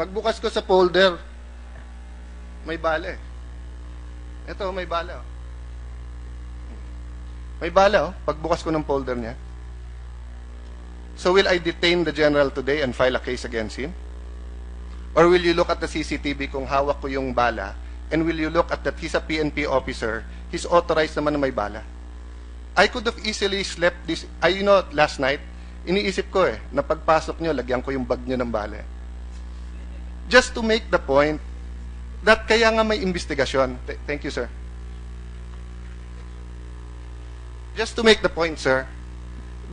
Pagbukas ko sa folder, may bala eh. Ito, may bala. Oh. May bala, oh. Pagbukas ko ng folder niya. So will I detain the general today and file a case against him? Or will you look at the CCTV kung hawak ko yung bala, and will you look at that he's a PNP officer, he's authorized naman na may bala? I could have easily slept this, last night, iniisip ko na pagpasok nyo, lagyan ko yung bag nyo ng bala. Just to make the point that kaya nga may investigasyon. Thank you, sir. Just to make the point, sir,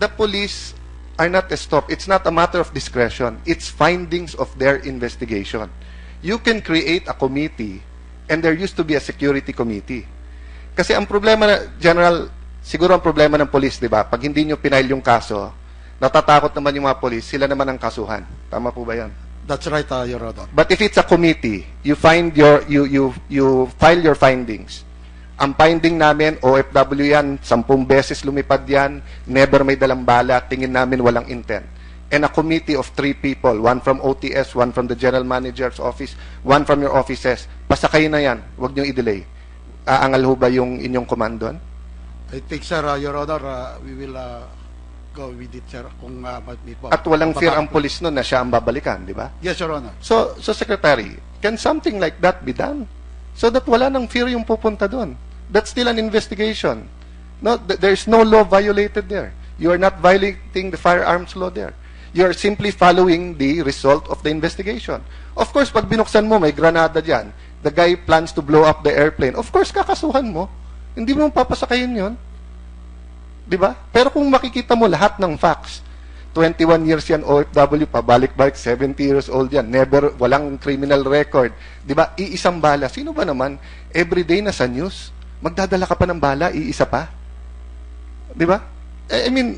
the police are not stopped. It's not a matter of discretion. It's findings of their investigation. You can create a committee, and there used to be a security committee. Kasi ang problema, General, siguro ang problema ng police, di ba? Pag hindi nyo pinail yung kaso, natatakot naman yung mga police, sila naman ang kasuhan. Tama po ba yan? That's right, Your Honor. But if it's a committee, you file your findings. Ang finding namin, OFW yan, 10 beses lumipad yan, never may dalang bala, tingin namin walang intent. And a committee of 3 people, 1 from OTS, 1 from the General Manager's Office, 1 from your offices, pasakay na yan, huwag nyo i-delay. Aangal ho ba yung inyong komandon? I think, sir, Your Honor, we will go with it, sir, kung may po. At walang fear ang polis nun na siya ang babalikan, di ba? Yes, Your Honor. So Secretary, can something like that be done? So that wala nang fear yung pupunta doon. That's still an investigation. No, there's no law violated there. You are not violating the firearms law there. You are simply following the result of the investigation. Of course, pag binuksan mo, may granada dyan. The guy plans to blow up the airplane. Of course, kakasuhan mo. Hindi mo papasakayin yon. Di ba? Pero kung makikita mo lahat ng facts, 21 years yan OFW, pabalik-balik, 70 years old yan, never, walang criminal record. Di ba? Iisang bala. Sino ba naman, everyday na sa news, magdadala ka pa ng bala, iisa pa? Di ba? I mean,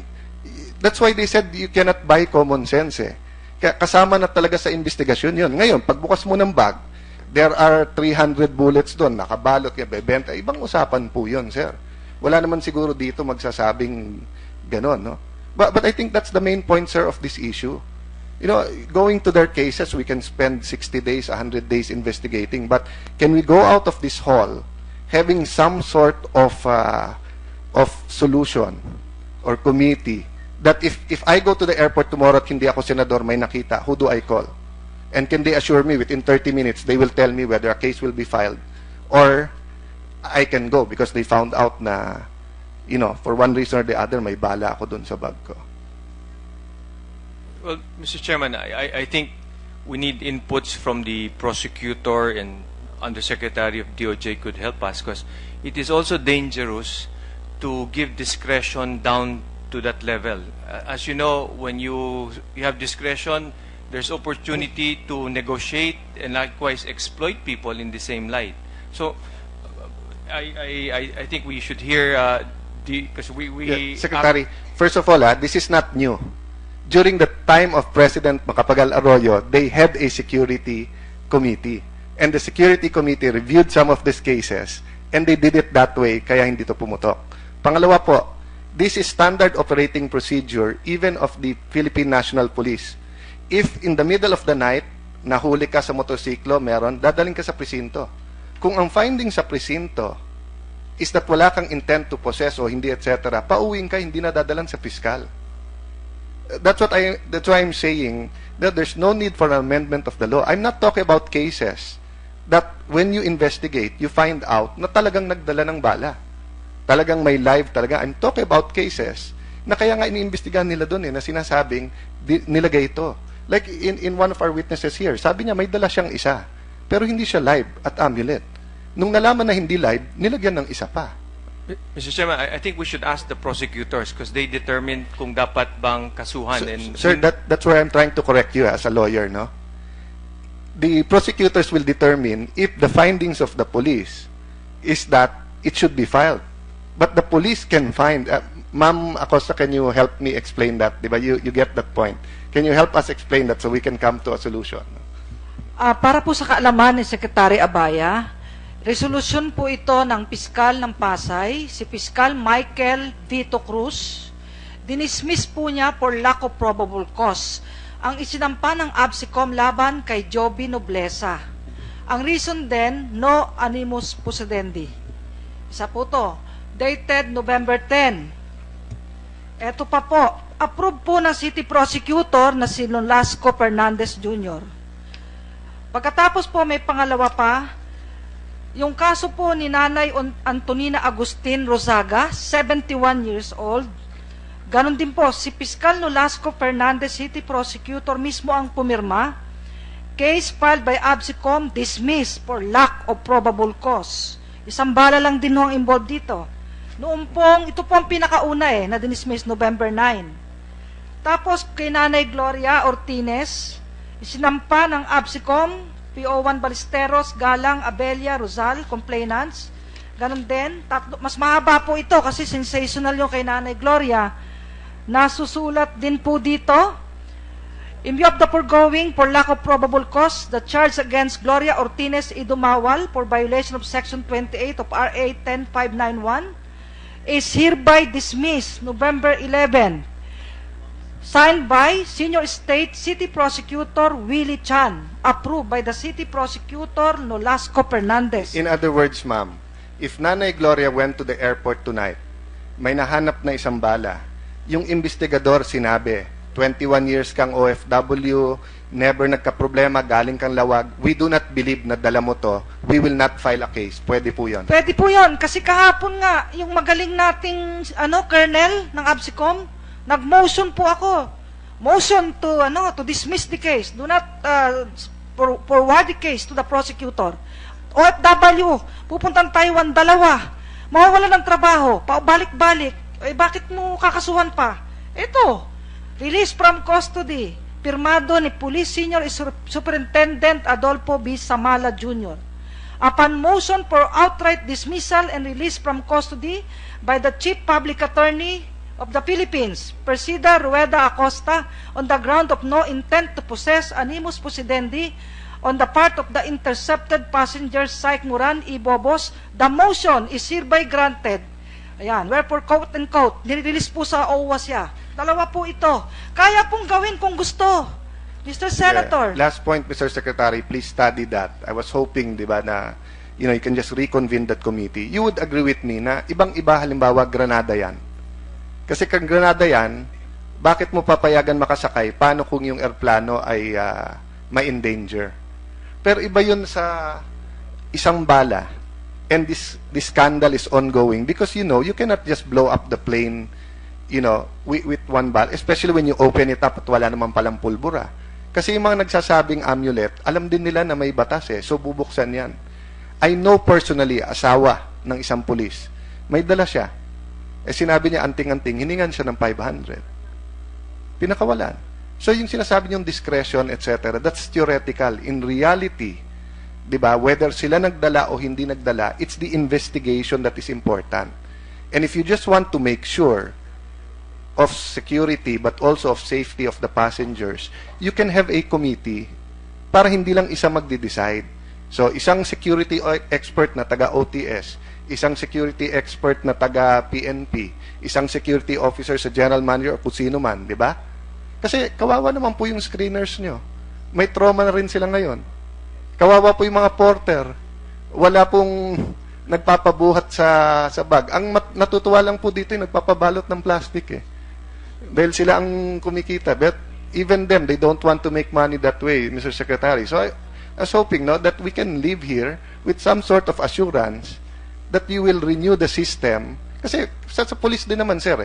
that's why they said you cannot buy common sense eh. Kaya kasama na talaga sa investigasyon yun. Ngayon, pagbukas mo ng bag, there are 300 bullets doon, nakabalot, bebenta. Ibang usapan po yun, sir. Wala naman siguro dito magsasabing ganon, no? But I think that's the main point, sir, of this issue. You know, going to their cases, we can spend 60 days, 100 days investigating, but can we go out of this hall having some sort of solution or committee that if I go to the airport tomorrow at hindi ako senador, may nakita, who do I call? And can they assure me within 30 minutes they will tell me whether a case will be filed or I can go because they found out na, for one reason or the other, may bala ako dun sa bag ko. Well, Mr. Chairman, I think we need inputs from the prosecutor and Undersecretary of DOJ could help us because it is also dangerous to give discretion down to that level. As you know, when you have discretion, there's opportunity to negotiate and likewise exploit people in the same light. So, I think we should hear because we Secretary, first of all, this is not new. During the time of President Macapagal Arroyo, they had a security committee. And the security committee reviewed some of these cases and they did it that way, kaya hindi to pumutok. Pangalawa po, this is standard operating procedure even of the Philippine National Police. If in the middle of the night, nahuli ka sa motorsiklo, dadaling ka sa presinto. Kung ang finding sa presinto is that wala kang intent to possess o hindi, etc., pauwiin ka, hindi na dadalan sa piskal. That's why I'm saying that there's no need for an amendment of the law. I'm not talking about cases that when you investigate, you find out na talagang nagdala ng bala. Talagang may live talaga. I'm talking about cases na kaya nga iniimbestigahan nila doon na sinasabing nilagay ito. Like in one of our witnesses here, sabi niya may dala siyang isa, pero hindi siya live at amulet. Nung nalaman na hindi live, nilagyan ng isa pa. Mr. Chairman, I think we should ask the prosecutors because they determine kung dapat bang kasuhan. Sir, that's where I'm trying to correct you as a lawyer, no? The prosecutors will determine if the findings of the police is that it should be filed. But the police can find. Ma'am Acosta, can you help me explain that? Diba? You get that point. Can you help us explain that so we can come to a solution? Para po sa kaalaman ni Secretary Abaya, resolusyon po ito ng Piskal ng Pasay, si Piskal Michael Vito Cruz. Dinismiss po niya for lack of probable cause. ang isinampa ng ABSICOM laban kay Joby Noblesa. Ang reason din, no animus possidendi. Isa po to, dated November 10. Eto pa po, approve po ng City Prosecutor na si Nolasco Fernandez Jr. Pagkatapos po may pangalawa pa, yung kaso po ni Nanay Antonina Agustin Rozaga, 71 years old. Ganon din po, si Piskal Nolasco Fernandez, City Prosecutor, mismo ang pumirma. Case filed by ABSICOM, dismissed for lack of probable cause. Isang bala lang din ho ang involved dito. Noong pong, ito po ang pinakauna na dinismiss November 9. Tapos kay Nanay Gloria Ortines, isinampa ng ABSICOM, PO1 Ballesteros, Galang, Abella, Rosal, complainants. Ganon din, mas mahaba po ito kasi sensational yung kay Nanay Gloria. Nasusulat din po dito, in view of the foregoing, for lack of probable cause, the charge against Gloria Ortines Idumawal for violation of Section 28 of RA 10591 is hereby dismissed November 11. Signed by Senior State City Prosecutor Willie Chan, approved by the City Prosecutor Nolasco Fernandez. In other words, ma'am, if Nanay Gloria went to the airport tonight, may nahanap na isang bala. Yung investigador sinabi, 21 years kang OFW, never nagka-problema, galing kang Lawag, we do not believe na dala mo to, we will not file a case. Pwede po yun. Pwede po yun, kasi kahapon nga, yung magaling nating colonel ng ABSICOM, nag-motion po ako. Motion to dismiss the case. Do not forward the case to the prosecutor. OFW, pupuntang Taiwan, dalawa. Mawawala ng trabaho, balik-balik. Eh, bakit mo kakasuhan pa? Ito, release from custody, pirmado ni Police Senior Superintendent Adolfo B. Samala Jr. Upon motion for outright dismissal and release from custody by the Chief Public Attorney of the Philippines, Persida Acosta, on the ground of no intent to possess animus possidendi on the part of the intercepted passenger Syke Muran Ibobos, the motion is hereby granted. Ayan, wherefore, quote and quote, nirelease po sa OWA siya. Dalawa po ito. Kaya pong gawin kung gusto. Mr. Senator. Last point, Mr. Secretary, please study that. I was hoping, di ba, na you can just reconvene that committee. You would agree with me na ibang-iba, halimbawa, Granada yan. Kasi kung Granada yan, bakit mo papayagan makasakay? Paano kung yung airplano ay ma-endanger? Pero iba yun sa isang bala. And this scandal is ongoing because, you cannot just blow up the plane, with one ball, especially when you open it up at wala naman palang pulbura. Kasi yung mga nagsasabing amulet, alam din nila na may batas so bubuksan yan. I know personally, asawa ng isang pulis, may dala siya. Sinabi niya, anting-anting, hiningan siya ng 500. Pinakawalan. So yung sinasabi niyong discretion, etc., that's theoretical. In reality, diba, whether sila nagdala o hindi nagdala, it's the investigation that is important. And if you just want to make sure of security but also of safety of the passengers, you can have a committee para hindi lang isa magde-decide. So, isang security expert na taga-OTS, isang security expert na taga-PNP, isang security officer sa general manager o kung sino man, di ba? Kasi kawawa naman po yung screeners nyo. May trauma na rin sila ngayon. Kawawa po yung mga porter. Wala pong nagpapabuhat sa bag. Ang natutuwa lang po dito yung nagpapabalot ng plastic Dahil sila ang kumikita. But even them, they don't want to make money that way, Mr. Secretary. So I was hoping that we can live here with some sort of assurance that you will renew the system. Kasi sa police din naman, sir,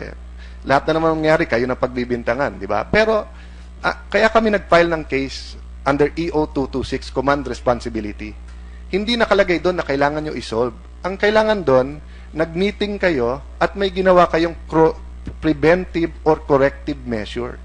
lahat na naman nangyari, kayo na pagbibintangan, di ba? Pero kaya kami nag-file ng case under EO 226, Command Responsibility. Hindi nakalagay doon na kailangan nyo isolve. Ang kailangan doon, nag-meeting kayo at may ginawa kayong preventive or corrective measure.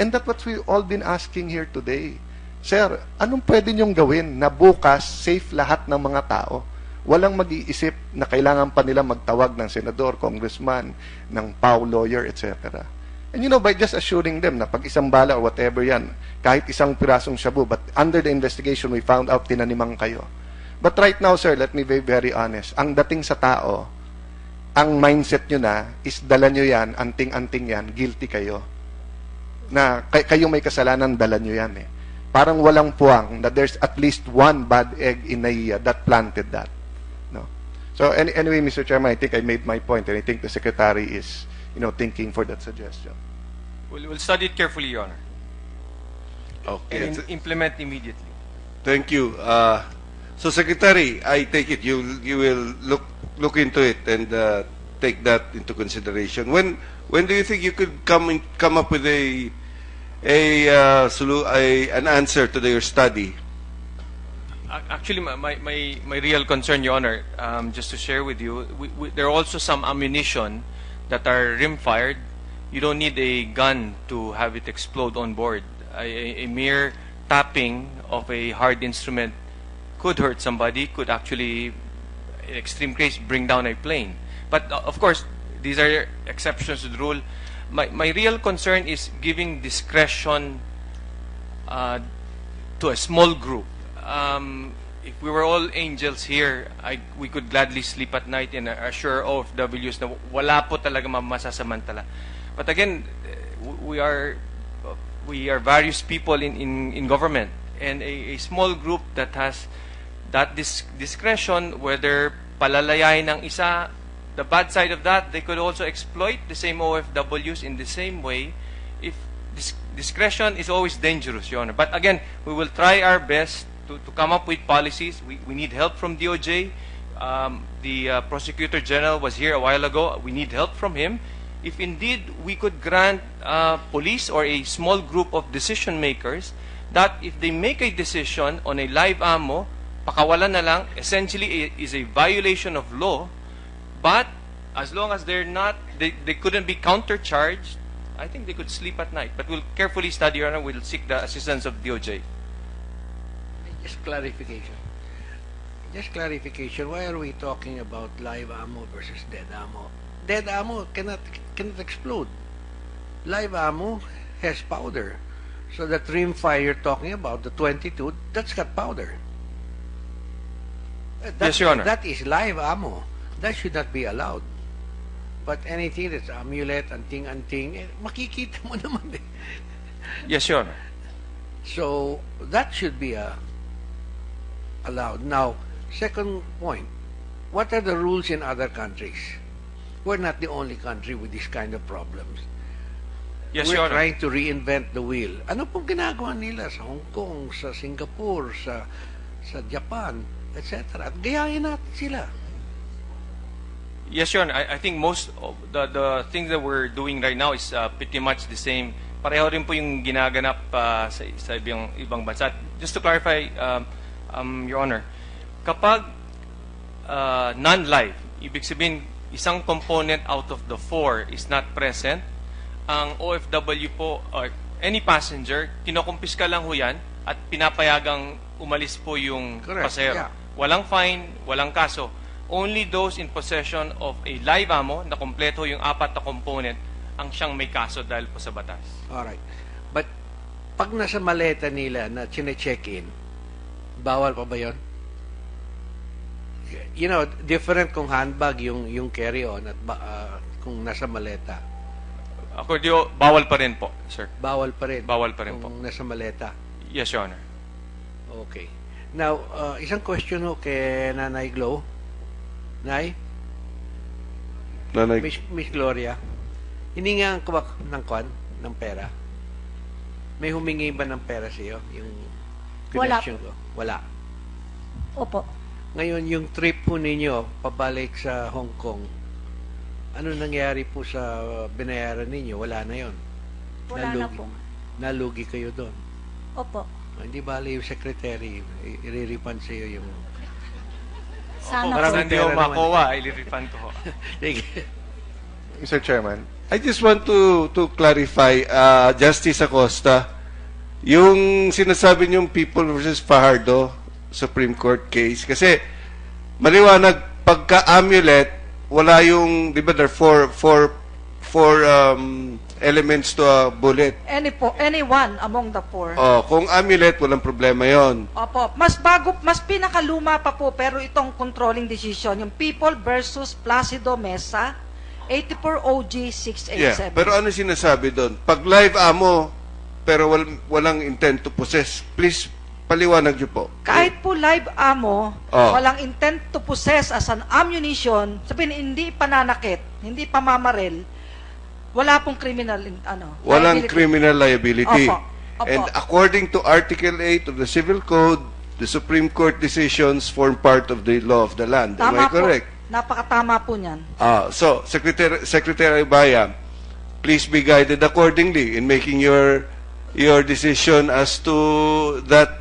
And that's what we've all been asking here today. Sir, anong pwede nyong gawin na bukas safe lahat ng mga tao? Walang mag-iisip na kailangan pa nila magtawag ng senador, congressman, ng PAW lawyer, etc. And by just assuring them na pag isang bala or whatever yan, kahit isang pirasong shabu, but under the investigation, we found out tinanimang kayo. But right now, sir, let me be very honest. Ang dating sa tao, ang mindset nyo na is dala nyo yan, anting-anting yan, guilty kayo. na kayo may kasalanan, dala nyo yan eh. Parang walang puwang na there's at least one bad egg in NAIA that planted that. No? So anyway, Mr. Chairman, I think I made my point, and I think the Secretary is, thinking for that suggestion. We'll study it carefully, Your Honor, Okay. and implement immediately. Thank you. So, Secretary, I take it you will look into it and take that into consideration. When do you think you could come up with an answer to your study? Actually, my real concern, Your Honor, just to share with you, there are also some ammunition that are rim-fired. You don't need a gun to have it explode on board. A mere tapping of a hard instrument could hurt somebody, could actually, in extreme case, bring down a plane. But of course, these are exceptions to the rule. My real concern is giving discretion to a small group. If we were all angels here, we could gladly sleep at night and assure OFWs na wala po talaga masasamantala. But again, we are various people in government, and a small group that has that discretion, whether palalayain ng isa, the bad side of that, they could also exploit the same OFWs in the same way. If discretion is always dangerous, Your Honor. But again, we will try our best to come up with policies. We need help from DOJ. The Prosecutor General was here a while ago. We need help from him. If indeed we could grant police or a small group of decision makers that if they make a decision on a live ammo, pakawalan na lang, essentially is a violation of law. But as long as they couldn't be countercharged, I think they could sleep at night. But we'll carefully study, Your Honor. We'll seek the assistance of DOJ. Just clarification. Why are we talking about live ammo versus dead ammo? Dead ammo cannot explode. Live ammo has powder. So that rimfire you're talking about, the 22, that's got powder. Yes, Your Honor. That is live ammo. That should not be allowed. But anything that's amulet, anting, makikita mo naman eh. Yes, Your Honor. So that should be allowed. Now, second point, what are the rules in other countries? We're not the only country with this kind of problems. Yes, We're Your Honor. trying to reinvent the wheel. Ano pong ginagawa nila sa Hong Kong, sa Singapore, sa Japan, etc. At gayahin natin sila. Yes, Your Honor. I think most of the things that we're doing right now is pretty much the same. Pareho rin po yung ginaganap sa ibang bansa. Just to clarify, Your Honor, kapag non-live, ibig sabihin, isang component out of the 4 is not present, ang OFW po, or any passenger, kinokumpiska lang ho yan at pinapayagang umalis po yung Correct, pasahero. yeah. Walang fine, walang kaso. Only those in possession of a live ammo na kompleto yung 4 na component ang siyang may kaso dahil po sa batas. Alright. But, pag nasa maleta nila na chine-check-in, bawal pa ba yun? You know, different kung handbag yung carry-on at kung nasa maleta. According, bawal pa rin po, sir. Bawal pa rin. Bawal pa rin po. Kung nasa maleta. Yes, Your Honor. Okay. Now, isang question ho kay Nanay Glo. Nay? Miss Gloria, hiningan ko ba ng pera? May humingi ba ng pera sa iyo? Yung Wala. connection ko? Wala. Opo. Ngayon, yung trip po ninyo pabalik sa Hong Kong, ano nangyari po sa binayaran ninyo? Wala na yon. Wala na po. Nalugi kayo doon. Opo. Hindi bali yung secretary, i-refund sa iyo yung... Sana Para po. hindi ko pera naman. makuha, ilirefund ko ho. Sige. Mr. Chairman, I just want to clarify, Justice Acosta, yung sinasabi niyong People versus Fajardo Supreme Court case, kasi maliwanag, pagka-amulet, wala yung, di ba, there are four elements to a bullet. Anyone among the 4. Oh, kung amulet, walang problema yon. Opo, mas pinakaluma pa po, pero itong controlling decision, yung People versus Placido Mesa, 84 OG Yeah, 687. pero ano sinasabi doon? Pag live ammo, pero walang intent to possess, please, paliwanag niyo po. Kahit po live ammo, Oh. walang intent to possess as an ammunition, sabihin hindi pananakit, hindi pamamaril, wala pong criminal Walang liability. criminal liability. Opo. Opo. And according to Article 8 of the Civil Code, the Supreme Court decisions form part of the law of the land. Am I Tama correct? po. Napakatama po niyan. So, Secretary Abaya, please be guided accordingly in making your decision as to that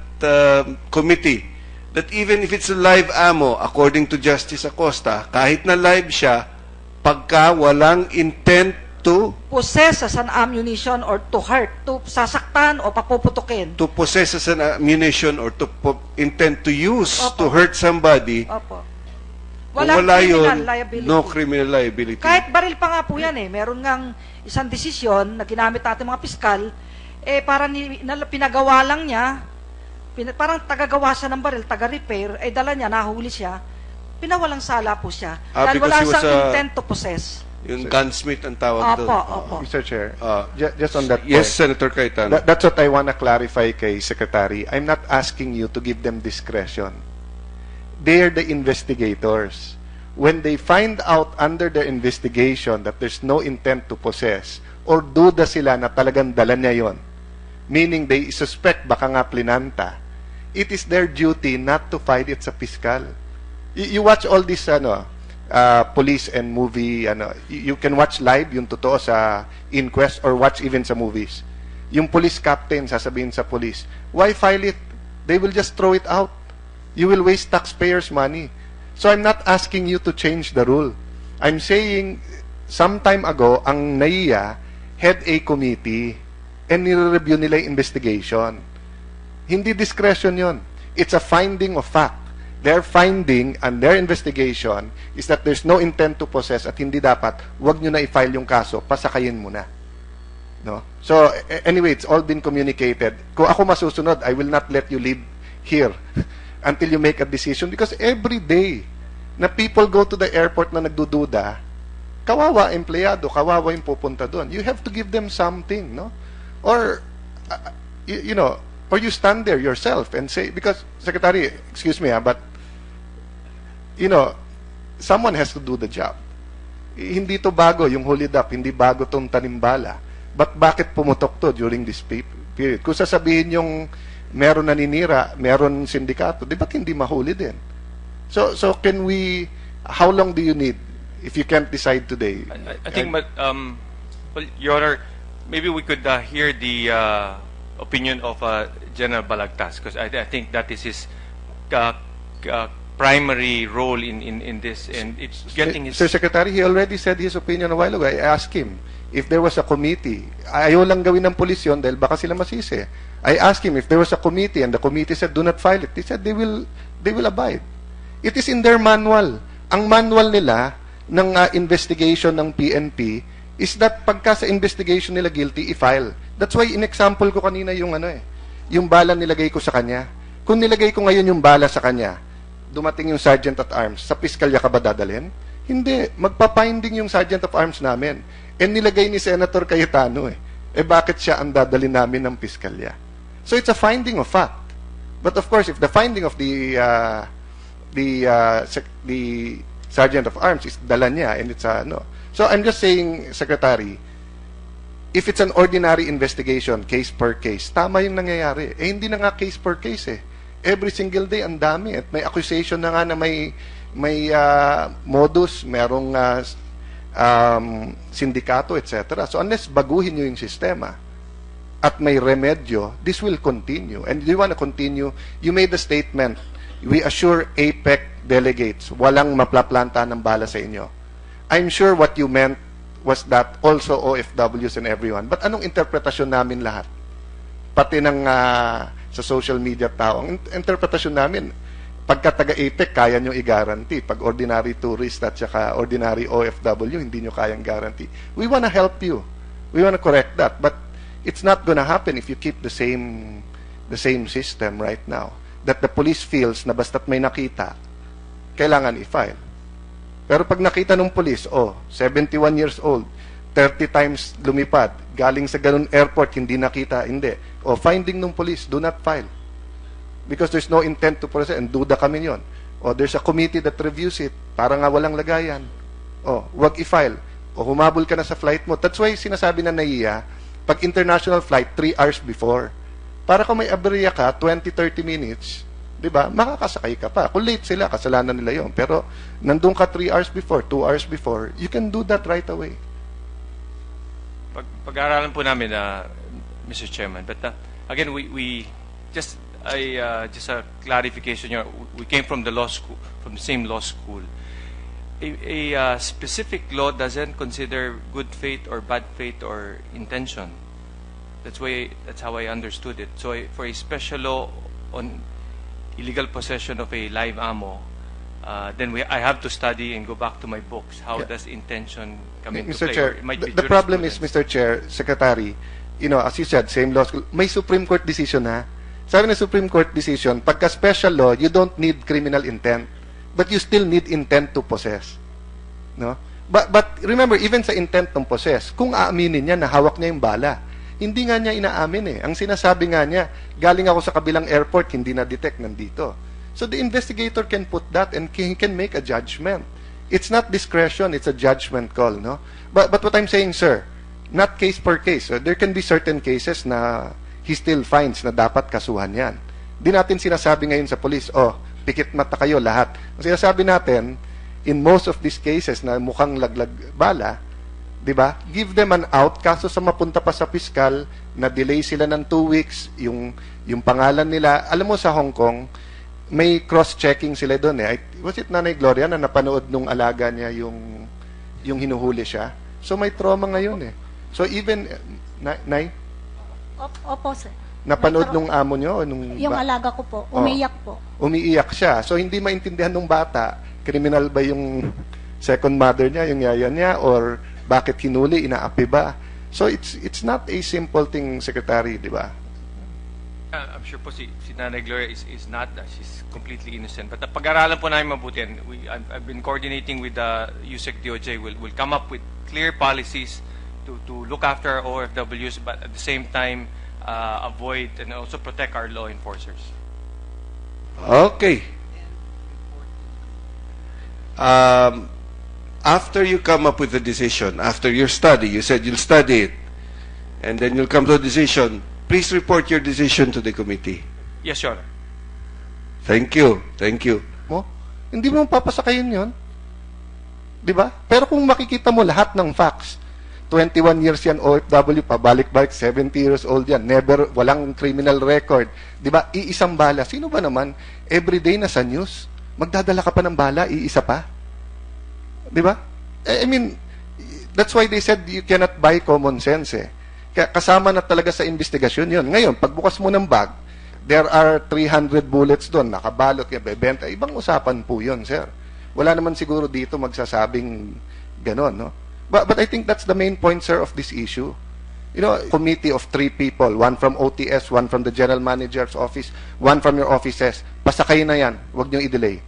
committee. That even if it's a live ammo, according to Justice Acosta, kahit na live siya, pagka walang intent to Possess as an ammunition or to hurt, to sasaktan o papuputukin. possess as an ammunition or to intend to use to Opo. hurt somebody, Opo. kung Walang wala criminal yun, liability. no criminal liability. Kahit baril pa nga po yan meron ngang isang desisyon na ginamit natin mga piskal, parang pinagawa lang niya, parang tagagawa siya ng baril, taga-repair, dala niya, nahuli siya, pinawalang sala po siya. Dahil because wala he was siyang intent to possess. Yung gunsmith ang tawag doon. Opo. Mr. Chair, Ah. just on that Yes, point. Senator Cayetano. That's what I want to clarify kay Secretary. I'm not asking you to give them discretion. They're the investigators. When they find out under their investigation that there's no intent to possess, or duda sila na talagang dala niya yon, meaning they suspect baka nga plinanta, it is their duty not to fight it sa piskal. You watch all this police and movie, you can watch live yung totoo sa inquest or watch even sa movies. Yung police captain sasabihin sa police, why file it? They will just throw it out. You will waste taxpayers' money. So I'm not asking you to change the rule. I'm saying, some time ago, ang NAIA had a committee and nire-review nila yung investigation. Hindi discretion yon. It's a finding of fact. Their finding and their investigation is that there's no intent to possess at hindi dapat, wag nyo na i-file yung kaso, pasakayin mo na. No? So, anyway, it's all been communicated. Kung ako masusunod, I will not let you leave here until you make a decision because every day na people go to the airport na nagdududa, kawawa empleyado, kawawa yung pupunta doon. You have to give them something, no? Or, or you stand there yourself and say, because, Secretary, excuse me, but, someone has to do the job. Hindi to bago, yung hold up, hindi bago tong Tanim Bala. But bakit pumutok to during this period? Kung sasabihin yung meron naninira, meron sindikato, di ba't hindi mahuli din? So can we, how long do you need if you can't decide today? I think, well, Your Honor, maybe we could hear the opinion of General Balagtas, because I think that is his primary role in this, and it's getting his... Sir Secretary, he already said his opinion a while ago. I asked him if there was a committee. Ayaw lang gawin ng pulis yun dahil baka sila masisi. I asked him if there was a committee and the committee said, do not file it. He said they will abide. It is in their manual. Ang manual nila ng investigation ng PNP is that pagka sa investigation nila guilty, i-file. That's why in-example ko kanina yung yung bala nilagay ko sa kanya. Kung nilagay ko ngayon yung bala sa kanya, dumating yung Sergeant at Arms, sa piskalya ka ba dadalhin? Hindi. Magpa-finding yung Sergeant of Arms namin. And nilagay ni Senator Cayetano bakit siya ang dadalhin namin ng piskalya? So it's a finding of fact. But of course, if the finding of the Sergeant of Arms is dala niya and it's So I'm just saying, Secretary, if it's an ordinary investigation, case per case, tama yung nangyayari. Hindi na nga case per case Every single day, ang dami. At may accusation na nga na may modus, merong sindikato, etc. So unless baguhin nyo yung sistema at may remedyo, this will continue. And do you want to continue? You made a statement, we assure APEC delegates, walang maplaplanta ng bala sa inyo. I'm sure what you meant was that also OFWs and everyone. But anong interpretasyon namin lahat? Pati ng sa social media tao. Ang interpretasyon namin, pagka taga-APEC, kaya nyo i-guarantee. Pag ordinary tourist at saka ordinary OFW, hindi nyo kayang guarantee. We want to help you. We want to correct that. But it's not gonna happen if you keep the same system right now. That the police feels na basta't may nakita, kailangan i-file. Pero pag nakita ng police, 71 years old, 30 times lumipad, galing sa ganun airport, hindi nakita, hindi. Finding ng police, do not file. Because there's no intent to process, and duda kami yun. There's a committee that reviews it, para nga walang lagayan. Wag i-file. Humabol ka na sa flight mo. That's why sinasabi na NAIA, pag international flight, 3 hours before. Para kung may aberya ka, 20-30 minutes, di ba, makakasakay ka pa. Kung late sila, kasalanan nila yon. Pero nandun ka 3 hours before, 2 hours before, you can do that right away. Pag-aaralan po namin, Mr. Chairman. But again, we just a clarification. We came from the law school, from the same law school. A specific law doesn't consider good faith or bad faith or intention. That's how I understood it. So for a special law on illegal possession of a live ammo, then I have to study and go back to my books. How does intention come into Mr. play? Chair, It might be the problem is, jurisprudence. Mr. Chair, Secretary, as you said, same law school, may Supreme Court decision na. Sabi ng Supreme Court decision, pagka special law, you don't need criminal intent, but you still need intent to possess. No? But remember, even sa intent ng possess, kung aaminin niya na hawak niya yung bala, hindi nga niya inaamin eh. Ang sinasabi nga niya, galing ako sa kabilang airport, hindi na-detect nandito. So the investigator can put that and he can make a judgment. It's not discretion, it's a judgment call, no? But what I'm saying, sir, not case per case. So there can be certain cases na he still finds na dapat kasuhan yan. Di natin sinasabi ngayon sa police, pikit mata kayo lahat. Ang sinasabi natin, in most of these cases na mukhang laglag bala, di ba? Give them an out, kaso sa mapunta pa sa piskal, na delay sila ng 2 weeks, yung pangalan nila. Alam mo sa Hong Kong, may cross-checking sila doon eh. Was it Nanay Gloria na napanood nung alaga niya yung hinuhuli siya? So may trauma ngayon eh. So even, Nay? Opo, sir. Napanood nung amo nyo? Yung alaga ko po, umiyak po. Umiiyak siya. So hindi maintindihan nung bata, criminal ba yung second mother niya, yung yaya niya, or bakit hinuli, inaapi ba? So it's not a simple thing, Secretary, di ba? I'm sure po si Nanay Gloria is not, she's completely innocent. But pag-aralan po namin mabuti, and I've been coordinating with the USEC DOJ, we'll come up with clear policies to look after our OFWs, but at the same time, avoid and also protect our law enforcers. Okay. After you come up with a decision, after your study, you said you'll study it, and then you'll come to a decision, please report your decision to the committee. Yes, Your Honor. Thank you. Thank you. Hindi mo papasakayin yun. Di ba? Pero kung makikita mo lahat ng facts, 21 years yan, OFW, pabalik-balik, 70 years old yan, never, walang criminal record. Di ba? Iisang bala. Sino ba naman, everyday na sa news, magdadala ka pa ng bala, iisa pa? Di ba? I mean, that's why they said you cannot buy common sense eh. Kasama na talaga sa investigasyon yun. Ngayon, pagbukas mo ng bag, there are 300 bullets doon, nakabalot, bebenta. Ibang usapan po yun, sir. Wala naman siguro dito magsasabing ganon, no? But I think that's the main point, sir, of this issue. Committee of 3 people, 1 from OTS, 1 from the General Manager's Office, 1 from your offices. Pasakay na yan. Huwag niyong i-delay.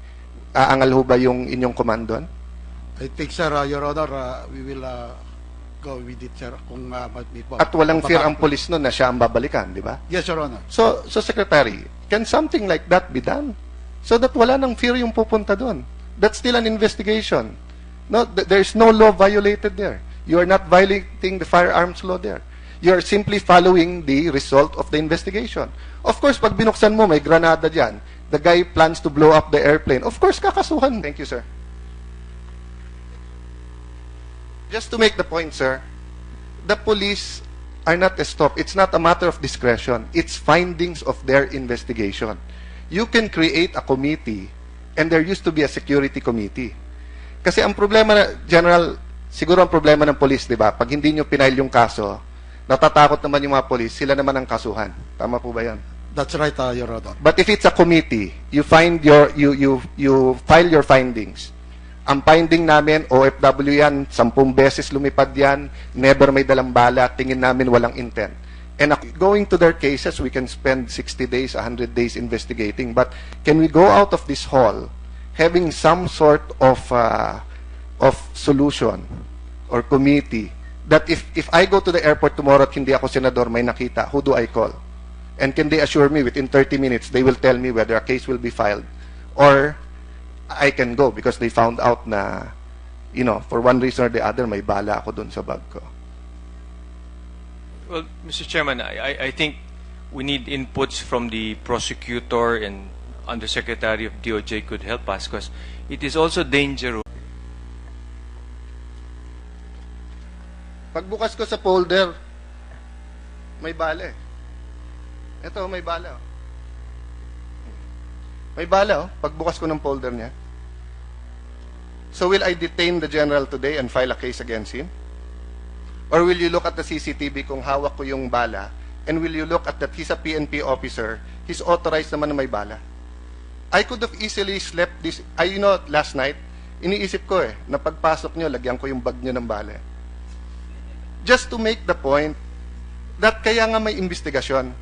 Aangal ho ba yung inyong commandon? I think, sir, Your Honor, we will go with it, sir, kung may po. At walang fear ang police nun na siya ang babalikan, di ba? Yes, Your Honor. So, Secretary, can something like that be done? So that wala nang fear yung pupunta doon. That's still an investigation. No, there's no law violated there. You are not violating the firearms law there. You are simply following the result of the investigation. Of course, pag binuksan mo, may granada dyan. The guy plans to blow up the airplane. Of course, kakasuhan. Thank you, sir. Just to make the point, sir, the police are not a stop. It's not a matter of discretion. It's findings of their investigation. You can create a committee, and there used to be a security committee. Kasi ang problema, General, siguro ang problema ng police, di ba? Pag hindi nyo pinail yung kaso, natatakot naman yung mga police, sila naman ang kasuhan. Tama po ba yan? That's right, Your Honor. But if it's a committee, you file your findings. Ang finding namin, OFW yan, 10 beses lumipad yan, never may dalang bala, tingin namin walang intent. And going to their cases, we can spend 60 days, 100 days investigating. But can we go out of this hall having some sort of of solution or committee that if I go to the airport tomorrow at hindi ako senador, may nakita, who do I call? And can they assure me within 30 minutes they will tell me whether a case will be filed or I can go because they found out na, for one reason or the other, may bala ako dun sa bag ko. Well, Mr. Chairman, I think we need inputs from the prosecutor and Undersecretary of DOJ could help us because it is also dangerous. Pagbukas ko sa folder, may bala eh. Ito, may bala. May bala, pagbukas ko ng folder niya. So will I detain the general today and file a case against him? Or will you look at the CCTV kung hawak ko yung bala, and will you look at that he's a PNP officer, he's authorized naman na may bala? I could have easily slept this, last night, iniisip ko na pagpasok nyo, lagyan ko yung bag nyo ng bala. Just to make the point that kaya nga may investigasyon.